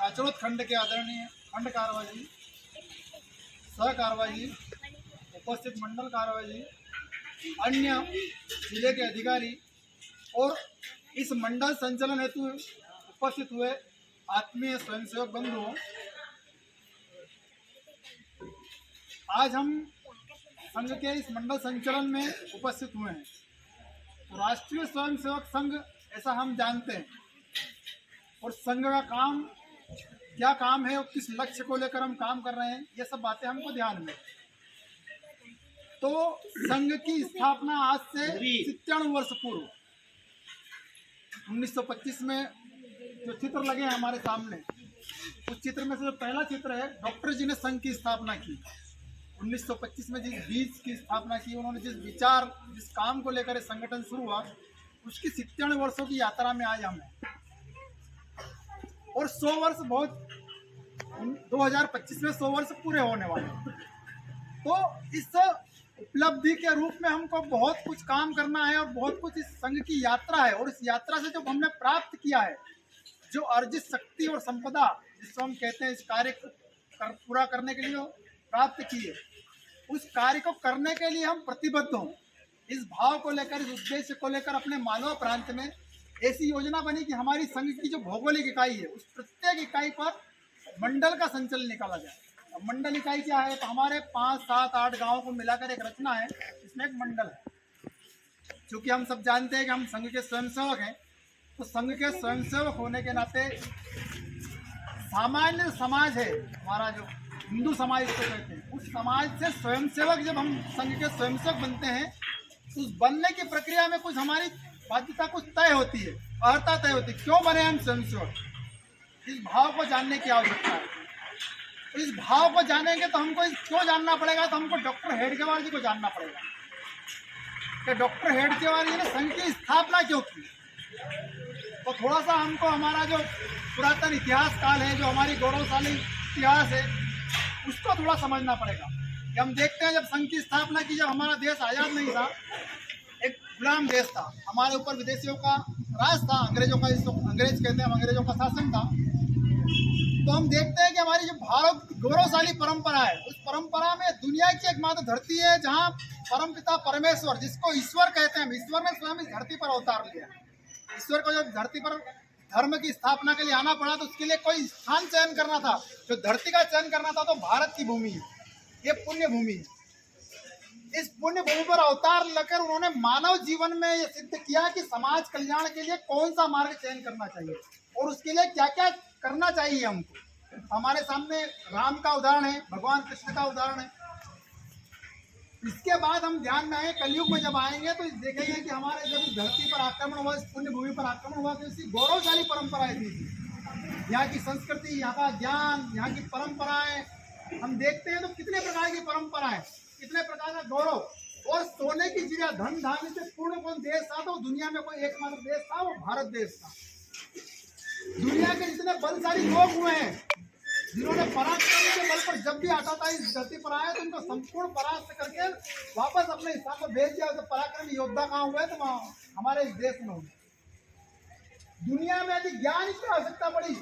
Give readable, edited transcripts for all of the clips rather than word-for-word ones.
खाचरोद खंड के आदरणीय खंड कारवाई, सह कारवाई, उपस्थित मंडल कारवाई, अन्य जिले के अधिकारी और इस मंडल संचालन हेतु उपस्थित हुए आत्मीय स्वयंसेवक बंधुओं, आज हम संघ के इस मंडल संचालन में उपस्थित हुए हैं। तो राष्ट्रीय स्वयंसेवक संघ ऐसा हम जानते हैं और संघ का काम क्या काम है और किस लक्ष्य को लेकर हम काम कर रहे हैं, ये सब बातें हमको ध्यान में। तो संघ की स्थापना आज से 97 वर्ष पूर्व 1925 में जो चित्र लगे हैं हमारे सामने, उस चित्र में से जो पहला चित्र है, डॉक्टर जी ने संघ की स्थापना की 1925 में। जिस बीज की स्थापना की उन्होंने, जिस विचार, जिस काम को लेकर संगठन शुरू हुआ, उसकी 97 वर्षों की यात्रा में आज हम हैं। और 100 वर्ष बहुत 2025 में 100 वर्ष पूरे होने वाले हैं। तो इस उपलब्धि के रूप में हमको बहुत कुछ काम करना है और बहुत कुछ इस संघ की यात्रा है। और इस यात्रा से जो हमने प्राप्त किया है, जो अर्जित शक्ति और संपदा जिसको हम कहते हैं, इस कार्य पूरा करने के लिए प्राप्त किए, उस कार्य को करने के लिए हम प्रतिबद्ध हों। इस भाव को लेकर, इस उद्देश्य को लेकर अपने मालवा प्रांत में ऐसी योजना बनी कि हमारी संघ की जो भौगोलिक इकाई है, उस प्रत्येक इकाई पर मंडल का संचालन निकाला जाए। अब मंडल इकाई क्या है? तो हमारे 5, 7, 8 गाँव को मिलाकर एक रचना है, इसमें एक मंडल है। क्योंकि हम सब जानते हैं कि हम संघ के स्वयंसेवक हैं, तो संघ के स्वयंसेवक होने के नाते सामान्य समाज है हमारा, जो हिंदू समाज इसको कहते हैं, उस समाज से स्वयंसेवक जब हम संघ के स्वयंसेवक बनते हैं, तो उस बनने की प्रक्रिया में कुछ हमारी बाध्यता कुछ तय होती है, अर्हता तय होती है। क्यों बने हम स्वयंसेवक, इस भाव को जानने की आवश्यकता है। तो इस भाव को जानेंगे तो हमको क्यों जानना पड़ेगा, तो हमको डॉक्टर हेडगेवार जी को जानना पड़ेगा कि डॉक्टर हेडगेवार जी ने संघ की स्थापना क्यों की। तो थोड़ा सा हमको हमारा जो पुरातन इतिहास काल है, जो हमारी गौरवशाली इतिहास है, उसको थोड़ा समझना पड़ेगा। कि हम देखते हैं जब संघ की स्थापना की, जब हमारा देश आज़ाद नहीं था, एक गुलाम देश था, हमारे ऊपर विदेशियों का राज था, अंग्रेजों का, जिसको अंग्रेज कहते हैं, अंग्रेजों का शासन था। तो हम देखते हैं कि हमारी जो भारत गौरवशाली परंपरा है, उस परंपरा में दुनिया की एकमात्र धरती है जहाँ परमपिता परमेश्वर, जिसको ईश्वर कहते हैं, ईश्वर ने स्वयं इस धरती पर अवतार लिया। ईश्वर को जब धरती पर धर्म की स्थापना के लिए आना पड़ा, तो उसके लिए कोई स्थान चयन करना था, जो धरती का चयन करना था, तो भारत की भूमि है, ये पुण्य भूमि है। इस पुण्य भूमि पर अवतार लेकर उन्होंने मानव जीवन में ये सिद्ध किया कि समाज कल्याण के लिए कौन सा मार्ग चयन करना चाहिए और उसके लिए क्या क्या करना चाहिए हमको। हमारे सामने राम का उदाहरण है, भगवान कृष्ण का उदाहरण है। इसके बाद हम ध्यान में आए, कलयुग में जब आएंगे तो देखेंगे कि हमारे जब इस धरती पर आक्रमण हुआ, इस पुण्य भूमि पर आक्रमण हुआ, तो इसकी गौरवशाली परंपराएं थी। यहाँ की संस्कृति, यहाँ का ज्ञान, यहाँ की परंपराएं हम देखते हैं तो कितने प्रकार की परंपराएं, कितने प्रकार का गौरव। और सोने की चिड़िया, धन धान्य से पूर्ण कौन देश था, तो दुनिया में कोई एकमात्र देश था, वो भारत देश था। दुनिया के जितने बलशाली लोग हुए हैं, जिन्होंने पराक्रम के बल पर जब भी आता था इस धरती पर आया, तो उनको संपूर्ण परास्त करके वापस अपने स्थान पर भेज दिया। तो पराक्रमी योद्धा कहाँ हुए, तो वहाँ हमारे इस देश में हुए। दुनिया में यदि ज्ञान की आवश्यकता पड़ी,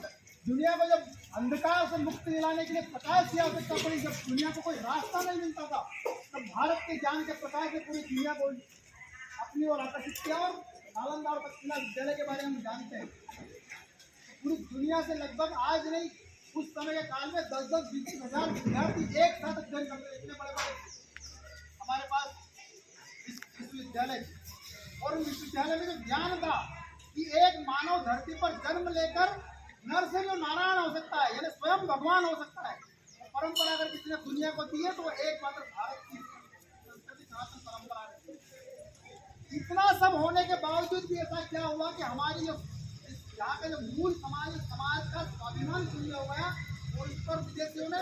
दुनिया को जब अंधकार से मुक्ति दिलाने के लिए प्रकाश की आवश्यकता पड़ी, जब दुनिया को कोई रास्ता नहीं मिलता था, तब भारत के ज्ञान के प्रकाश से पूरी दुनिया को अपनी ओर आकर्षित किया। और नालंदा और तक्षशिला विद्यालय के बारे में हम जानते हैं, पूरी दुनिया से लगभग आज नहीं, उस समय के काल में 10-20 हजार विद्यार्थी एक साथ अध्ययन करते थे। इतने बड़े बड़े हमारे पास विश्वविद्यालय, और उस विश्वविद्यालय में जो ज्ञान था कि एक मानव धरती पर जन्म लेकर नर से जो नारायण हो सकता है, यानी स्वयं भगवान हो सकता है। परंपरा अगर किसी ने दुनिया को दी है, तो वो एकमात्र भारत की संस्कृति सनातन परंपरा है। इतना सब होने के बावजूद भी ऐसा क्या हुआ कि हमारी जो यहाँ का जो मूल समाज का स्वाभिमान शून्य हो गया, और इस पर विदेशियों ने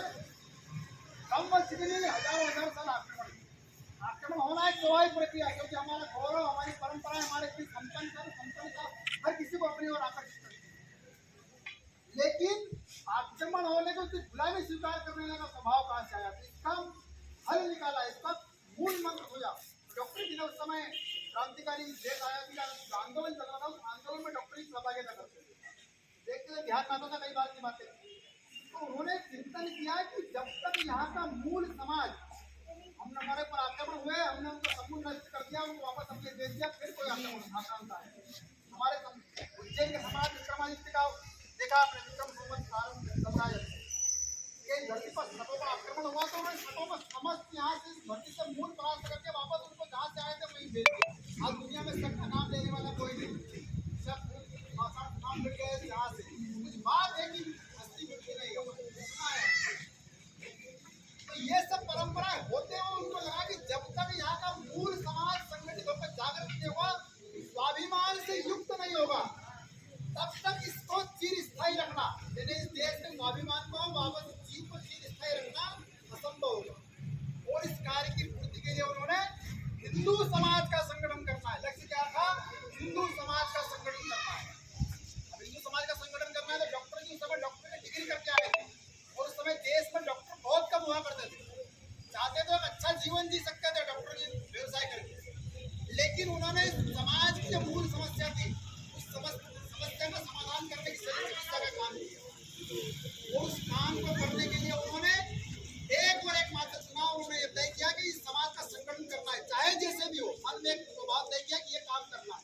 कम वर्ष के लिए हजार साल आक्रमण होना एक स्वाभाविक प्रक्रिया, क्योंकि हमारा गौरव, हमारी परंपरा, हमारे संपन्नता हर किसी को अपनी ओर आकर्षित करती है। लेकिन आक्रमण होने को गुलामी स्वीकार करने का स्वभाव कहाँ से आया? इसका हल निकाला, इसका मूल मंत्र खोजा। डॉक्टर जी ने उस समय क्रांतिकारी देश आजादी का आंदोलन चल रहा था, उस आंदोलन में डॉक्टर की सहभागिता करते थे। देखते थे, ध्यान आता था कई बार की बातें। तो उन्होंने चिंतन किया कि जब तक यहाँ का मूल समाज, हमने हमारे पर आक्रमण हुए, हमने उनको समूल नष्ट कर दिया, उनको वापस अपने दे दिया, फिर कोई आक्रांता है। हमारे उज्जैन के समाज विक्रमादित्य का देखा आपने, विक्रम संवत ये धरती पर छठों का आक्रमण हुआ तो उन्होंने छठों को समस्त यहाँ से धरती से मूल परास्त करके वापस उनको जहाँ से आए थे वहीं भेज दिया। आज दुनिया में सबका नाम लेने वाला कोई नहीं, सब नाम मिल गए यहाँ से। कुछ बात है कि हस्ती मिलती नहीं है। तो ये सब परंपराएं होते हुए उनको लगा कि जब तक यहाँ का मूल समाज संगठित होकर जागृत नहीं होगा, स्वाभिमान से युक्त नहीं होगा, तब तक इसको चिर स्थायी रखना, यानी इस देश में स्वाभिमान को वापस जीत को चिर स्थायी रखना असंभव होगा। और इस कार्य की पूर्ति के लिए उन्होंने हिंदू समाज का संगठन करना है। लक्ष्य क्या था? हिंदू समाज का संगठन करना है। अब हिंदू समाज का संगठन करना है तो डॉक्टर जी उस समय डॉक्टर की डिग्री करके आए थे, और उस समय देश में डॉक्टर बहुत कम हुआ करते थे। चाहते तो एक अच्छा जीवन जी सकते थे डॉक्टर जी व्यवसाय करके, लेकिन उन्होंने समाज की जो मूल समस्या थी उस समस्या का समाधान करने की शल्य चिकित्सा का काम किया। और उस काम को करने के लिए उन्होंने एक और एक मात्र चुनाव उन्होंने तय किया कि इस समाज का संगठन करना है, चाहे जैसे भी हो। मन में एक स्वभाव तय किया कि ये काम करना है।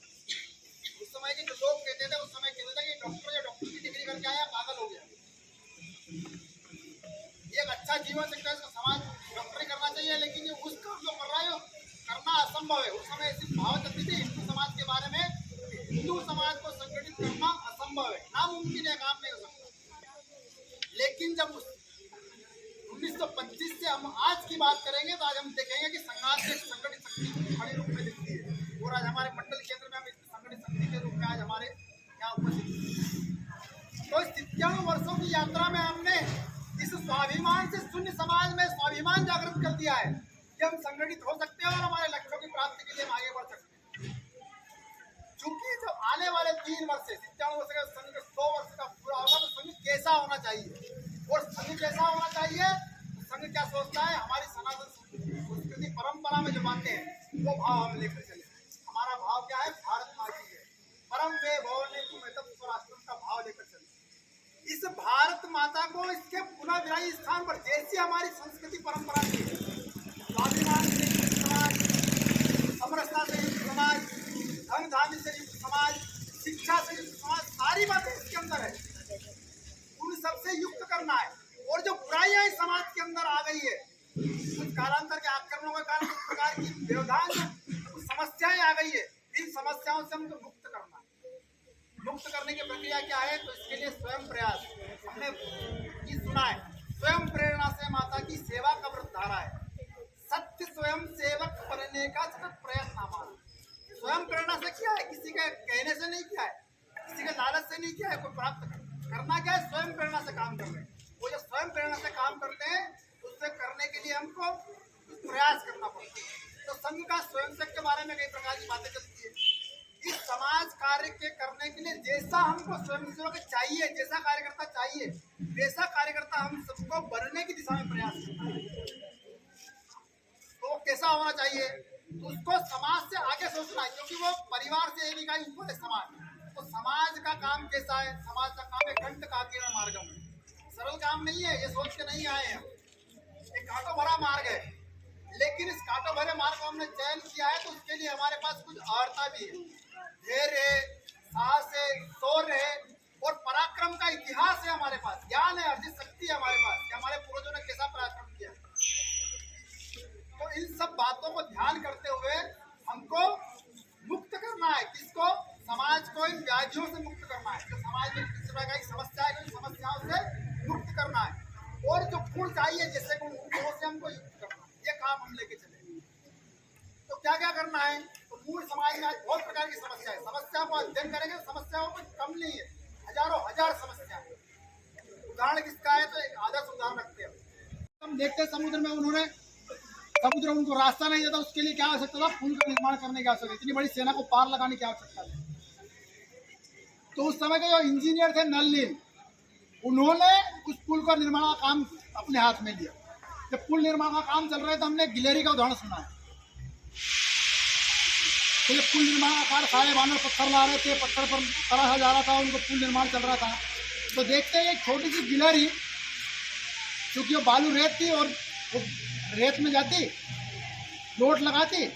उस समय के जो लोग कहते थे, उस समय कहते थे कि डॉक्टर की डिग्री करके आया पागल हो गया, ये एक अच्छा जीवन सकता है, इसका समाज डॉक्टरी करना चाहिए, लेकिन ये उस काम जो कर रहा है करना असंभव है। उस समय ऐसी भाव चलती थी हिंदू समाज के बारे में, हिंदू समाज को संगठित करना असंभव है, नामुमकिन है, काम नहीं हो सकता। लेकिन जब 1925 से हम आज की बात करेंगे तो आज हम देखेंगे कि संघात से संगठित शक्ति बड़े रूप में दिखती है, और आज हमारे मंडल केंद्र में हम संगठित शक्ति के रूप में आज हमारे यहाँ उपस्थित। तो 97 वर्षों की यात्रा में हमने इस स्वाभिमान से शून्य समाज में स्वाभिमान जागृत कर दिया है कि हम संगठित हो सकते हैं और हमारे लक्ष्यों की प्राप्ति के लिए हम आगे बढ़ सकते हैं। क्योंकि जब आने वाले 3 वर्ष से 97 वर्ष का संघ 100 वर्ष का पूरा होगा तो संघ कैसा होना चाहिए, और संघ कैसा होना चाहिए, संघ क्या सोचता है, हमारी सनातन संस्कृति परंपरा में जो बातें हैं वो भाव हम लेकर चले। हमारा भाव क्या है? भारत माँ की है, परम वे भवन स्वराष्ट्र का भाव लेकर चले। इस भारत माता को इसके पुनः विराई स्थान पर, जैसी हमारी संस्कृति परंपरा थी, स्वाभिमान से युक्त समाज, समरसता से युक्त समाज, धन धान्य से युक्त समाज, शिक्षा से युक्त समाज, सारी बातें इसके अंदर है, उन सबसे युक्त करना है। और जो बुराइयां इस समाज के अंदर आ गई है, कुछ कालांतर के आक्रमणों के कारण कुछ प्रकार की व्यवधान, कुछ समस्याएं आ गई है, इन समस्याओं से हमको मुक्त करना है। मुक्त करने की प्रक्रिया क्या है? तो इसके लिए स्वयं प्रयास, हमने ये सुना है, स्वयं प्रेरणा से माता की सेवा का व्रत धारा है, सत्य स्वयं सेवक बनने का सतत प्रयत्न हमारा। स्वयं प्रेरणा से किया है, किसी के कहने से नहीं किया है, किसी के लालच से नहीं किया है, कोई प्राप्त करना क्या है? स्वयं प्रेरणा से काम कर रहे हैं। वो जो स्वयं प्रेरणा से काम करते हैं उससे करने के लिए हमको प्रयास करना पड़ता है। तो संघ का स्वयंसेवक के बारे में कई प्रकार की बातें चलती है। इस समाज कार्य के करने के लिए जैसा हमको स्वयंसेवक चाहिए, जैसा कार्यकर्ता चाहिए, वैसा कार्यकर्ता हम सबको बनने की दिशा में प्रयास करना है। तो कैसा होना चाहिए? तो उसको समाज से आगे सोचना है, क्योंकि वो परिवार से एक इकाई ऊपर है समाज। तो समाज का काम कैसा है? समाज का काम है कंठ काकीर्ण मार्गम, सरल काम नहीं है, ये सोच के नहीं आए हैं। एक कांटो भरा मार्ग है, लेकिन इस कांटो भरे मार्ग को हमने चयन किया है तो उसके लिए हमारे पास कुछ अर्हता भी है, धैर्य है, साहस है, शौर्य है और पराक्रम का इतिहास है हमारे पास, ज्ञान है, अर्जित शक्ति है हमारे पास कि हमारे पूर्वजों ने कैसा पराक्रम किया। तो इन सब बातों को ध्यान करते हुए हमको मुक्त करना है। किसको? समाज को इन व्याधियों से मुक्त करना है, जो समाज में किस प्रकार की समस्या है, इन समस्याओं से मुक्त करना है। और जो गुण चाहिए, जैसे गुण, गुणों से हमको युक्त करना है, ये काम हम लेके चले। तो क्या क्या करना है? तो मूल समाज में आज बहुत प्रकार की समस्या है, समस्या को अध्ययन करेंगे तो समस्याओं को कम नहीं है, हजारों हजार समस्या है। उदाहरण किसका है? तो एक आदर्श उदाहरण रखते हैं। हम देखते हैं समुद्र में, उन्होंने समुद्र उनको रास्ता नहीं देता, उसके लिए क्या आवश्यकता था? पुल का निर्माण करने की आवश्यकता, इतनी बड़ी सेना को पार लगाने की आवश्यकता थी। तो उस समय के जो इंजीनियर थे नल नील, उन्होंने उस पुल का निर्माण का काम अपने हाथ में लिया। जब पुल निर्माण का काम चल रहा है तो हमने गिलहरी का उदाहरण सुना है। तो ये पुल निर्माण का कार्य, सारे बानर पत्थर ला रहे थे, पत्थर पर तराशा जा रहा था, उनको पुल निर्माण चल रहा था। तो देखते हैं एक छोटी सी गिलहरी क्योंकि वो बालू रेत थी और वो रेत में जाती, लोट लगाती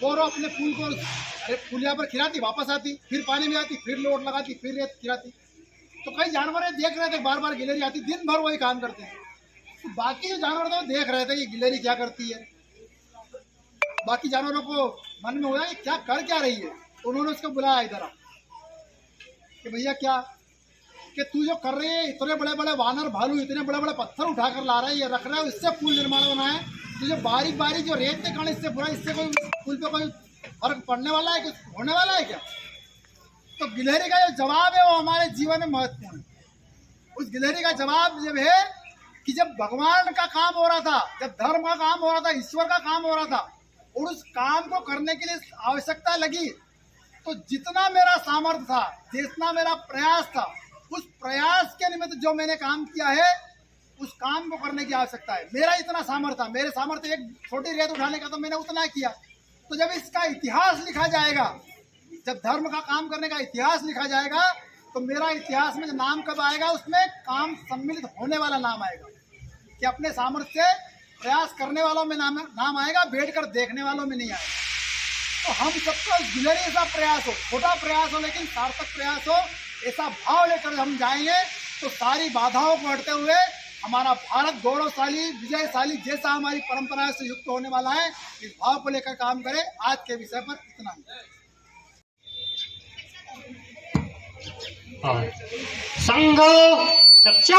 और वो अपने फूल को पुलिया पर खिलाती, वापस आती, फिर पानी में आती, फिर लोट लगाती, फिर रेत खिलाती। तो कई जानवर देख रहे थे, बार बार गिलहरी आती, दिन भर वही काम करते हैं। तो बाकी जो जानवर थे वो देख रहे थे ये गिलहरी क्या करती है। बाकी जानवरों को मन में हुआ कि क्या कर क्या रही है, तो उन्होंने उसको बुलाया इधर कि भैया क्या कि तू जो कर रही है, इतने बड़े बड़े वानर भालू इतने बड़े बड़े पत्थर उठा कर ला रहा है, ये रख रहा है, इससे पुल निर्माण होना है, तुझे बारीक बारीक जो रेत के कारण इससे बुरा, इससे कोई पुल पे कोई फर्क पड़ने वाला है, कुछ होने वाला है क्या। तो गिलहरी का जो जवाब है वो हमारे जीवन में महत्वपूर्ण है। उस गिलहरी का जवाब जब है कि जब भगवान का काम हो रहा था, जब धर्म का काम हो रहा था, ईश्वर का काम हो रहा था और उस काम को करने के लिए आवश्यकता लगी, तो जितना मेरा सामर्थ्य था, जितना मेरा प्रयास था, उस प्रयास के निमित्त जो मैंने काम किया है उस काम को करने की आवश्यकता है। मेरा इतना सामर्थ्य था, मेरे सामर्थ्य एक छोटी रेत उठाने का, तो मैंने उतना किया। तो जब इसका इतिहास लिखा जाएगा, जब धर्म का काम करने का इतिहास लिखा जाएगा, तो मेरा इतिहास में जो नाम कब आएगा, उसमें काम सम्मिलित होने वाला नाम आएगा कि अपने सामर्थ्य से प्रयास करने वालों में नाम आएगा, बैठकर देखने वालों में नहीं आएगा। तो हम सबका गिलहरी ऐसा प्रयास हो, छोटा प्रयास हो लेकिन सार्थक प्रयास हो, ऐसा भाव लेकर हम जाएंगे तो सारी बाधाओं को हटते हुए हमारा भारत गौरवशाली विजयशाली जैसा हमारी परंपरा से युक्त होने वाला है। इस भाव को लेकर काम करें। आज के विषय पर इतना ही। संघ दक्ष